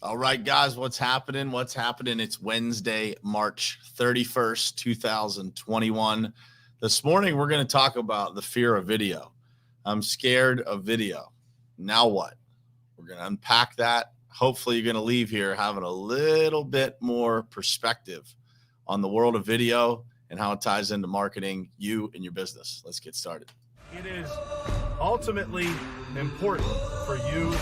All right, guys, what's happening? What's happening? It's Wednesday, March 31st, 2021. This morning, we're going to talk about the fear of video. I'm scared of video. Now what? We're going to unpack that. Hopefully, you're going to leave here having a little bit more perspective on the world of video and how it ties into marketing, you and your business. Let's get started. It is ultimately important for you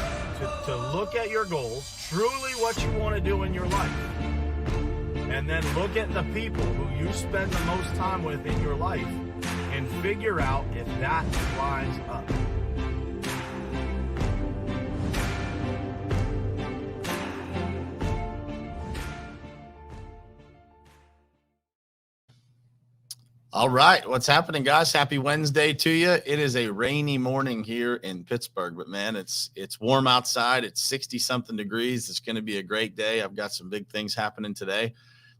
to look at your goals, truly what you want to do in your life, and then look at the people who you spend the most time with in your life and figure out if that lines up. All right. What's happening, guys? Happy Wednesday to you. It is a rainy morning here in Pittsburgh, but man, it's warm outside. It's 60 something degrees. It's going to be a great day. I've got some big things happening today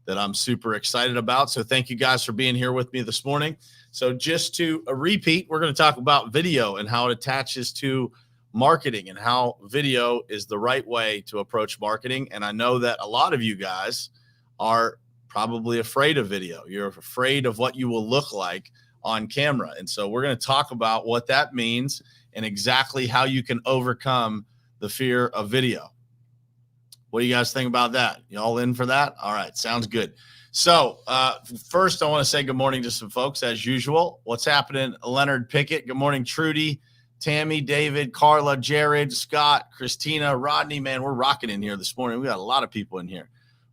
that I'm super excited about. So thank you guys for being here with me this morning. So just to repeat, we're going to talk about video and how it attaches to marketing and how video is the right way to approach marketing. And I know that a lot of you guys are probably afraid of video. You're afraid of what you will look like on camera. And so we're going to talk about what that means and exactly how you can overcome the fear of video. What do you guys think about that? You all in for that? All right. Sounds good. So first, I want to say good morning to some folks as usual. What's happening? Leonard Pickett. Good morning, Trudy, Tammy, David, Carla, Jared, Scott, Christina, Rodney. Man, we're rocking in here this morning. We got a lot of people in here.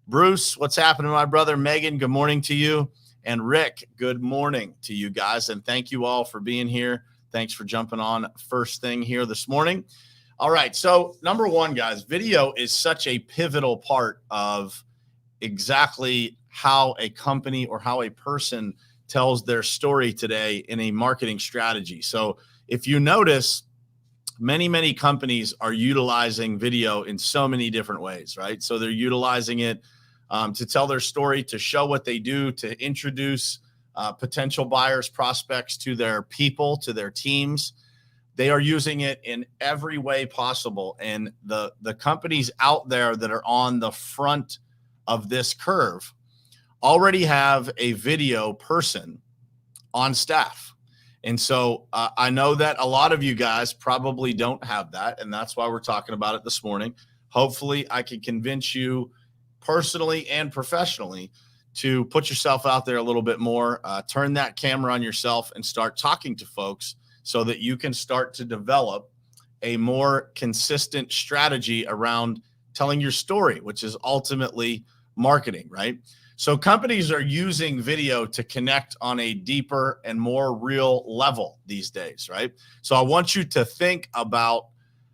Bruce, what's happening, my brother? Megan, good morning to you. And Rick, good morning to you guys. And thank you all for being here. Thanks for jumping on first thing here this morning. All right. So number one, guys, video is such a pivotal part of exactly how a company or how a person tells their story today in a marketing strategy. So if you notice, many companies are utilizing video in so many different ways, right? So they're utilizing it to tell their story, to show what they do, to introduce potential buyers, prospects to their people, to their teams. They are using it in every way possible. And the companies out there that are on the front of this curve already have a video person on staff. And so I know that a lot of you guys probably don't have that, and that's why we're talking about it this morning. Hopefully, I can convince you personally and professionally to put yourself out there a little bit more, turn that camera on yourself and start talking to folks so that you can start to develop a more consistent strategy around telling your story, which is ultimately marketing, right? So companies are using video to connect on a deeper and more real level these days, right? So I want you to think about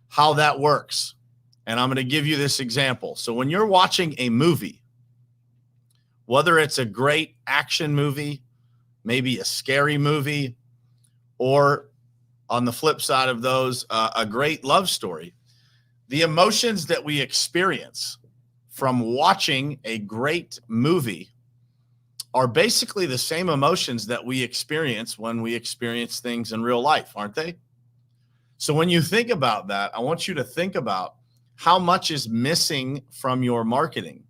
how that works. And I'm going to give you this example. So when you're watching a movie, whether it's a great action movie, maybe a scary movie, or on the flip side of those, a great love story, the emotions that we experience from watching a great movie are basically the same emotions that we experience when we experience things in real life, aren't they? So when you think about that, I want you to think about how much is missing from your marketing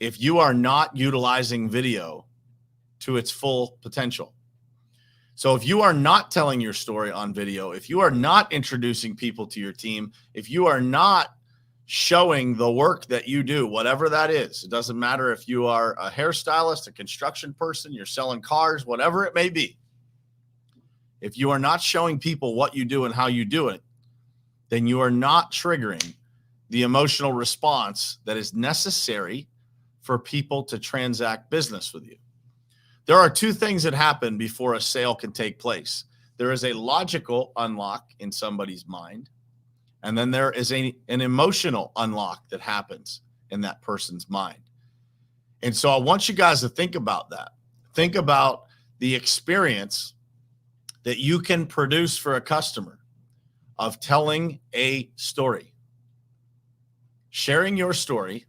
if you are not utilizing video to its full potential. So if you are not telling your story on video, if you are not introducing people to your team, if you are not showing the work that you do, whatever that is. It doesn't matter if you are a hairstylist, a construction person, you're selling cars, whatever it may be. If you are not showing people what you do and how you do it, then you are not triggering the emotional response that is necessary for people to transact business with you. There are two things that happen before a sale can take place. There is a logical unlock in somebody's mind, and then there is an emotional unlock that happens in that person's mind. And so I want you guys to think about that. Think about the experience that you can produce for a customer of telling a story, sharing your story,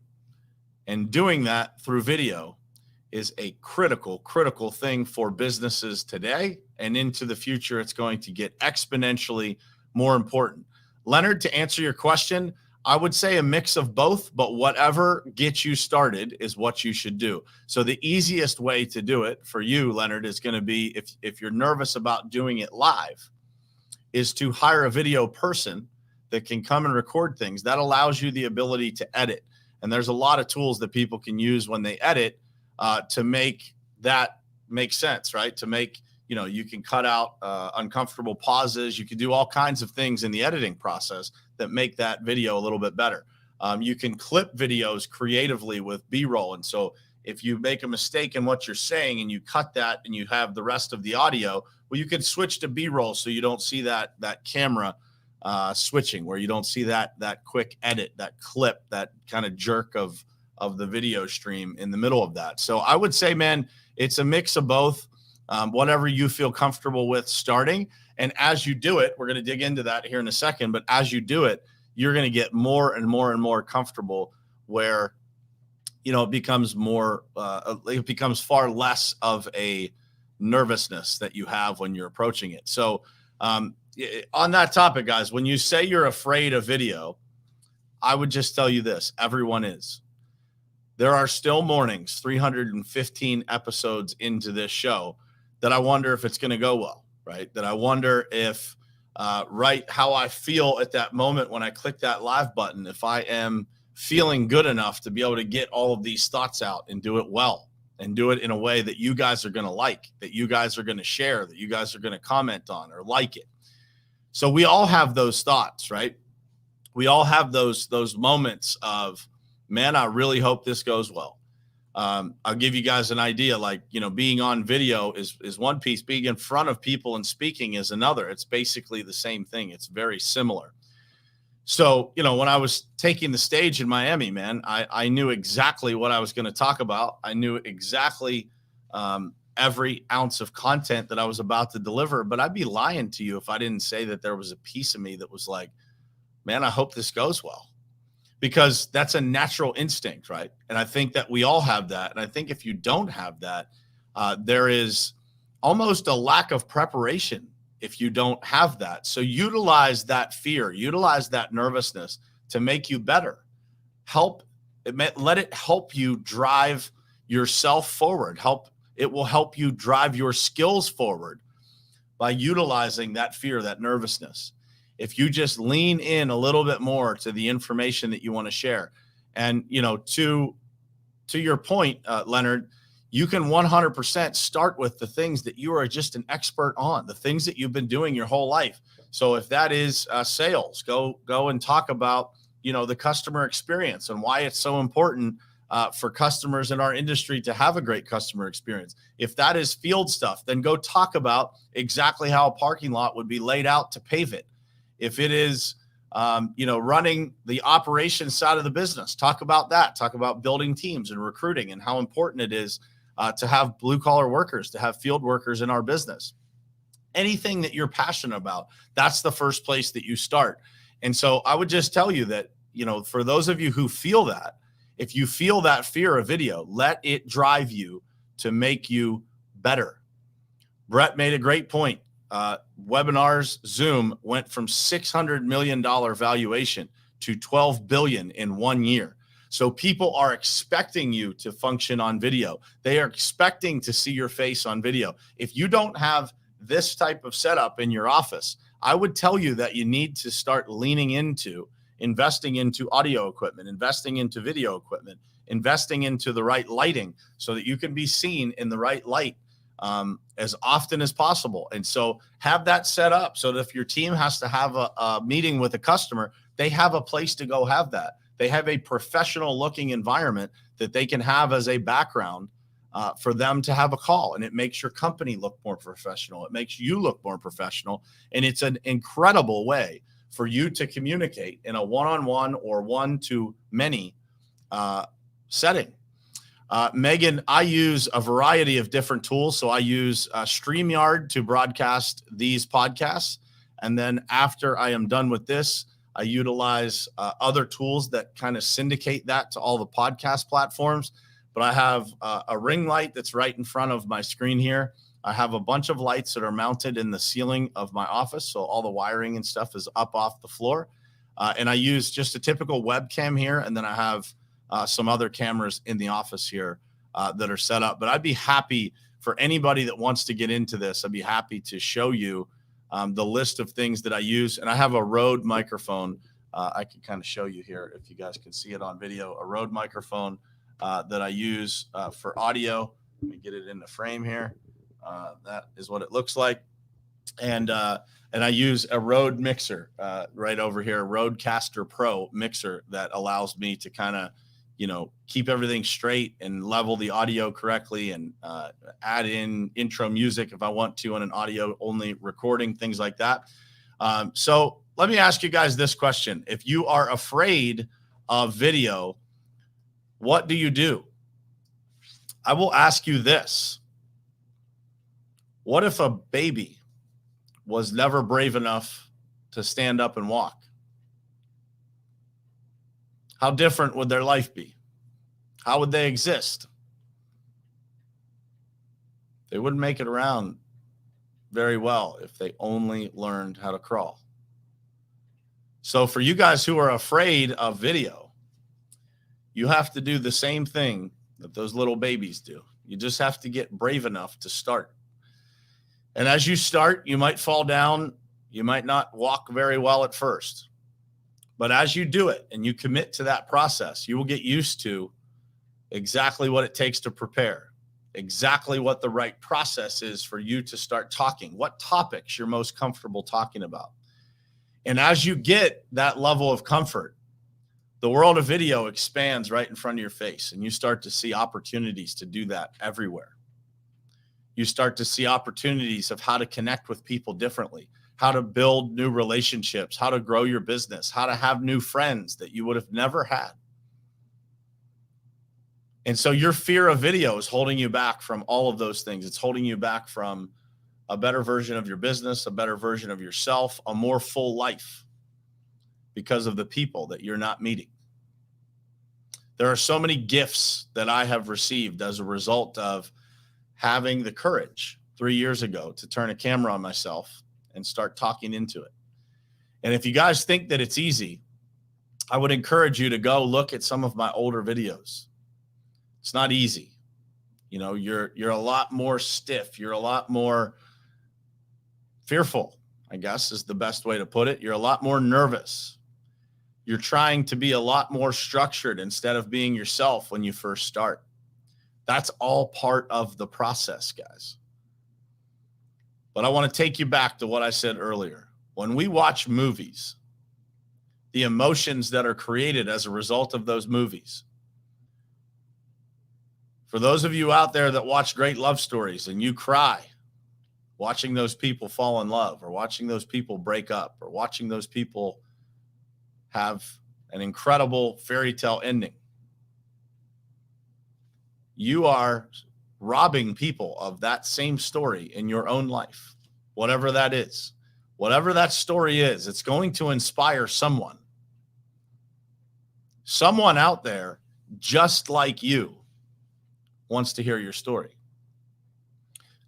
and doing that through video is a critical thing for businesses today, and into the future, it's going to get exponentially more important. Leonard, to answer your question, I would say a mix of both, but whatever gets you started is what you should do. So the easiest way to do it for you, Leonard, is going to be, if you're nervous about doing it live, is to hire a video person that can come and record things. That allows you the ability to edit. And there's a lot of tools that people can use when they edit to make that make sense, right? To make, you can cut out uncomfortable pauses. You can do all kinds of things in the editing process that make that video a little bit better. You can clip videos creatively with B-roll. And so if you make a mistake in what you're saying and you cut that and you have the rest of the audio, well, you can switch to B-roll so you don't see that camera switching, where you don't see that quick edit, that clip, that kind of jerk of the video stream in the middle of that. So I would say, man, it's a mix of both. Whatever you feel comfortable with starting. And as you do it, we're going to dig into that here in a second, but as you do it, you're going to get more and more and more comfortable where, it becomes it becomes far less of a nervousness that you have when you're approaching it. So on that topic, guys, when you say you're afraid of video, I would just tell you this: everyone is. There are still mornings, 315 episodes into this show, that I wonder if it's going to go well, right? That I wonder if, how I feel at that moment when I click that live button, if I am feeling good enough to be able to get all of these thoughts out and do it well and do it in a way that you guys are going to like, that you guys are going to share, that you guys are going to comment on or like it. So we all have those thoughts, right? We all have those moments of, man, I really hope this goes well. I'll give you guys an idea, like, being on video is one piece. Being in front of people and speaking is another. It's basically the same thing. It's very similar. So, when I was taking the stage in Miami, man, I knew exactly what I was going to talk about. I knew exactly every ounce of content that I was about to deliver, but I'd be lying to you if I didn't say that there was a piece of me that was like, man, I hope this goes well. Because that's a natural instinct, right? And I think that we all have that. And I think if you don't have that, there is almost a lack of preparation if you don't have that. So utilize that fear, utilize that nervousness to make you better. Let it help you drive yourself forward. It will help you drive your skills forward by utilizing that fear, that nervousness. If you just lean in a little bit more to the information that you want to share. And, to your point, Leonard, you can 100% start with the things that you are just an expert on, the things that you've been doing your whole life. So if that is sales, go and talk about, the customer experience and why it's so important for customers in our industry to have a great customer experience. If that is field stuff, then go talk about exactly how a parking lot would be laid out to pave it. If it is, running the operations side of the business, talk about that. Talk about building teams and recruiting and how important it is to have blue collar workers, to have field workers in our business. Anything that you're passionate about, that's the first place that you start. And so I would just tell you that, for those of you who feel that, if you feel that fear of video, let it drive you to make you better. Brett made a great point. Webinars, Zoom went from $600 million valuation to $12 billion in 1 year. So people are expecting you to function on video. They are expecting to see your face on video. If you don't have this type of setup in your office, I would tell you that you need to start leaning into investing into audio equipment, investing into video equipment, investing into the right lighting so that you can be seen in the right light as often as possible. And so have that set up so that if your team has to have a meeting with a customer, they have a place to go have that. They have a professional looking environment that they can have as a background for them to have a call. And it makes your company look more professional. It makes you look more professional. And it's an incredible way for you to communicate in a one-on-one or one-to-many setting. Megan, I use a variety of different tools. So I use StreamYard to broadcast these podcasts. And then after I am done with this, I utilize other tools that kind of syndicate that to all the podcast platforms. But I have a ring light that's right in front of my screen here. I have a bunch of lights that are mounted in the ceiling of my office. So all the wiring and stuff is up off the floor. And I use just a typical webcam here. And then I have some other cameras in the office here that are set up. But I'd be happy for anybody that wants to get into this. I'd be happy to show you the list of things that I use. And I have a Rode microphone. I can kind of show you here if you guys can see it on video, a Rode microphone that I use for audio. Let me get it in the frame here. That is what it looks like. And I use a Rode mixer right over here, Rodecaster Pro mixer that allows me to kind of, keep everything straight and level the audio correctly and add in intro music if I want to on an audio only recording, things like that. So let me ask you guys this question. If you are afraid of video, what do you do? I will ask you this. What if a baby was never brave enough to stand up and walk? How different would their life be? How would they exist? They wouldn't make it around very well if they only learned how to crawl. So for you guys who are afraid of video, you have to do the same thing that those little babies do. You just have to get brave enough to start. And as you start, you might fall down. You might not walk very well at first. But as you do it and you commit to that process, you will get used to exactly what it takes to prepare, exactly what the right process is for you to start talking, what topics you're most comfortable talking about. And as you get that level of comfort, the world of video expands right in front of your face, and you start to see opportunities to do that everywhere. You start to see opportunities of how to connect with people differently, how to build new relationships, how to grow your business, how to have new friends that you would have never had. And so your fear of video is holding you back from all of those things. It's holding you back from a better version of your business, a better version of yourself, a more full life because of the people that you're not meeting. There are so many gifts that I have received as a result of having the courage 3 years ago to turn a camera on myself and start talking into it. And if you guys think that it's easy, I would encourage you to go look at some of my older videos. It's not easy. You're a lot more stiff. You're a lot more fearful, I guess is the best way to put it. You're a lot more nervous. You're trying to be a lot more structured instead of being yourself when you first start. That's all part of the process, guys. But I want to take you back to what I said earlier. When we watch movies, the emotions that are created as a result of those movies. For those of you out there that watch great love stories and you cry watching those people fall in love or watching those people break up or watching those people have an incredible fairy tale ending, you are robbing people of that same story in your own life, whatever that is. Whatever that story is, it's going to inspire someone. Someone out there just like you wants to hear your story.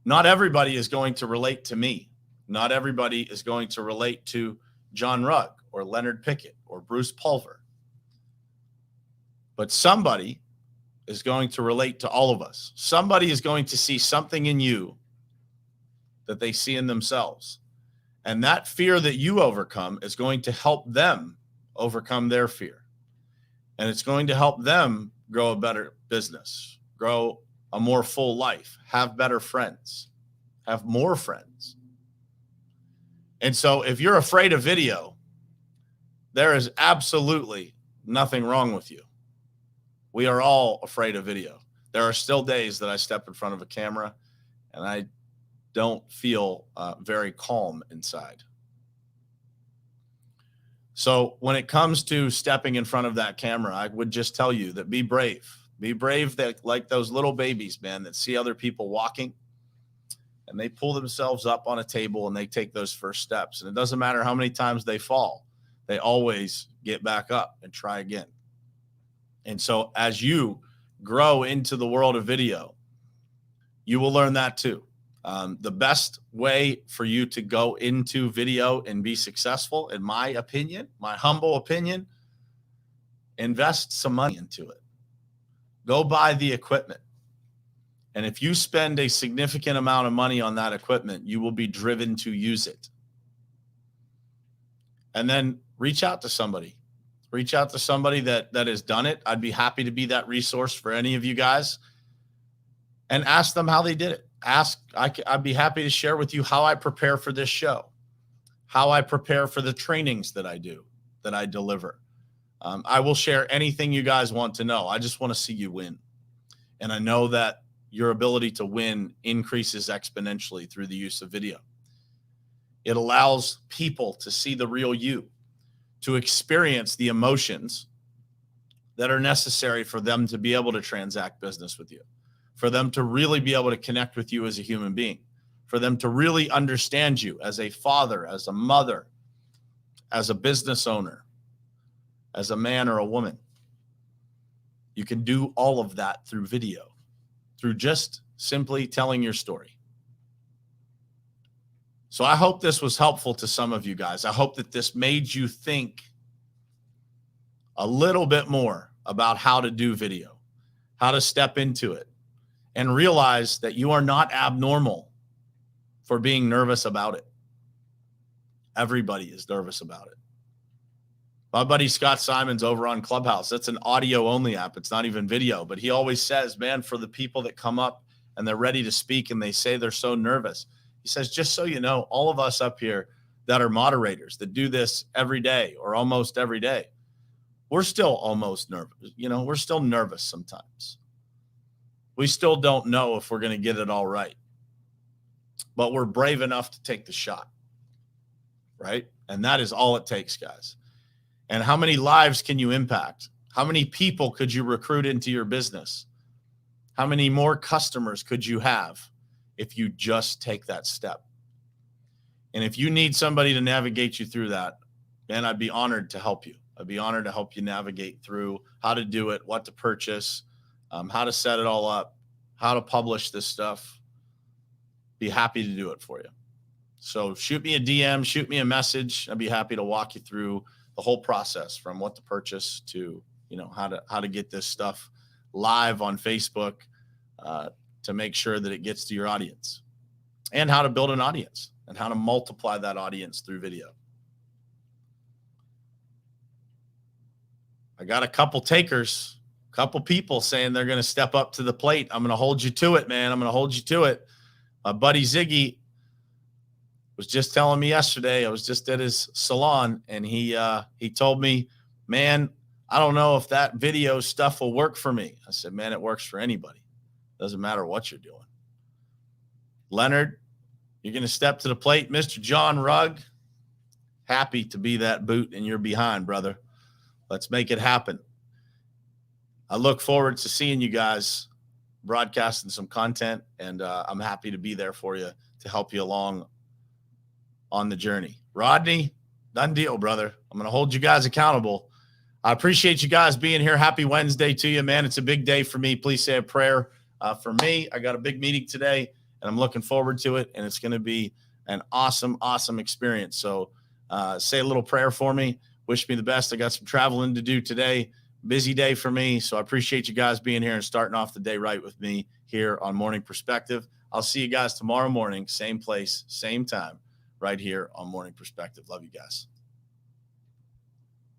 Not everybody is going to relate to me. Not everybody is going to relate to John Rugg or Leonard Pickett or Bruce Pulver. But somebody is going to relate to all of us. Somebody is going to see something in you that they see in themselves. And that fear that you overcome is going to help them overcome their fear. And it's going to help them grow a better business, grow a more full life, have better friends, have more friends. And so if you're afraid of video, there is absolutely nothing wrong with you. We are all afraid of video. There are still days that I step in front of a camera and I don't feel very calm inside. So when it comes to stepping in front of that camera, I would just tell you that be brave. Be brave that like those little babies, man, that see other people walking and they pull themselves up on a table and they take those first steps. And it doesn't matter how many times they fall, they always get back up and try again. And so as you grow into the world of video, you will learn that too. The best way for you to go into video and be successful, in my opinion, my humble opinion, invest some money into it. Go buy the equipment. And if you spend a significant amount of money on that equipment, you will be driven to use it. And then reach out to somebody. Reach out to somebody that has done it. I'd be happy to be that resource for any of you guys. And ask them how they did it. I'd be happy to share with you how I prepare for this show, how I prepare for the trainings that I do, that I deliver. I will share anything you guys want to know. I just want to see you win. And I know that your ability to win increases exponentially through the use of video. It allows people to see the real you, to experience the emotions that are necessary for them to be able to transact business with you, for them to really be able to connect with you as a human being, for them to really understand you as a father, as a mother, as a business owner, as a man or a woman. You can do all of that through video, through just simply telling your story. So I hope this was helpful to some of you guys. I hope that this made you think a little bit more about how to do video, how to step into it, and realize that you are not abnormal for being nervous about it. Everybody is nervous about it. My buddy Scott Simon's over on Clubhouse. That's an audio only app. It's not even video, but he always says, man, for the people that come up and they're ready to speak and they say they're so nervous, he says, just so you know, all of us up here that are moderators that do this every day or almost every day, we're still almost nervous. You know, we're still nervous sometimes. We still don't know if we're going to get it all right, but we're brave enough to take the shot, right? And that is all it takes, guys. And how many lives can you impact? How many people could you recruit into your business? How many more customers could you have if you just take that step? And if you need somebody to navigate you through that, man, I'd be honored to help you. I'd be honored to help you navigate through how to do it, what to purchase, how to set it all up, how to publish this stuff. Be happy to do it for you. So shoot me a DM, shoot me a message. I'd be happy to walk you through the whole process, from what to purchase to, you know, how to get this stuff live on Facebook to make sure that it gets to your audience, and how to build an audience and how to multiply that audience through video. I got a couple takers, a couple people saying they're going to step up to the plate. I'm going to hold you to it, man. I'm going to hold you to it. My buddy Ziggy was just telling me yesterday, I was just at his salon, and he told me, man, I don't know if that video stuff will work for me. I said, man, it works for anybody. Doesn't matter what you're doing. Leonard, you're going to step to the plate. Mr. John Rugg, happy to be that boot in your behind, brother. Let's make it happen. I look forward to seeing you guys broadcasting some content, and I'm happy to be there for you to help you along on the journey. Rodney, done deal, brother. I'm going to hold you guys accountable. I appreciate you guys being here. Happy Wednesday to you, man. It's a big day for me. Please say a prayer for me. I got a big meeting today, and I'm looking forward to it, and it's going to be an awesome, awesome experience. So say a little prayer for me. Wish me the best. I got some traveling to do today. Busy day for me. So I appreciate you guys being here and starting off the day right with me here on Morning Perspective. I'll see you guys tomorrow morning, same place, same time, right here on Morning Perspective. Love you guys.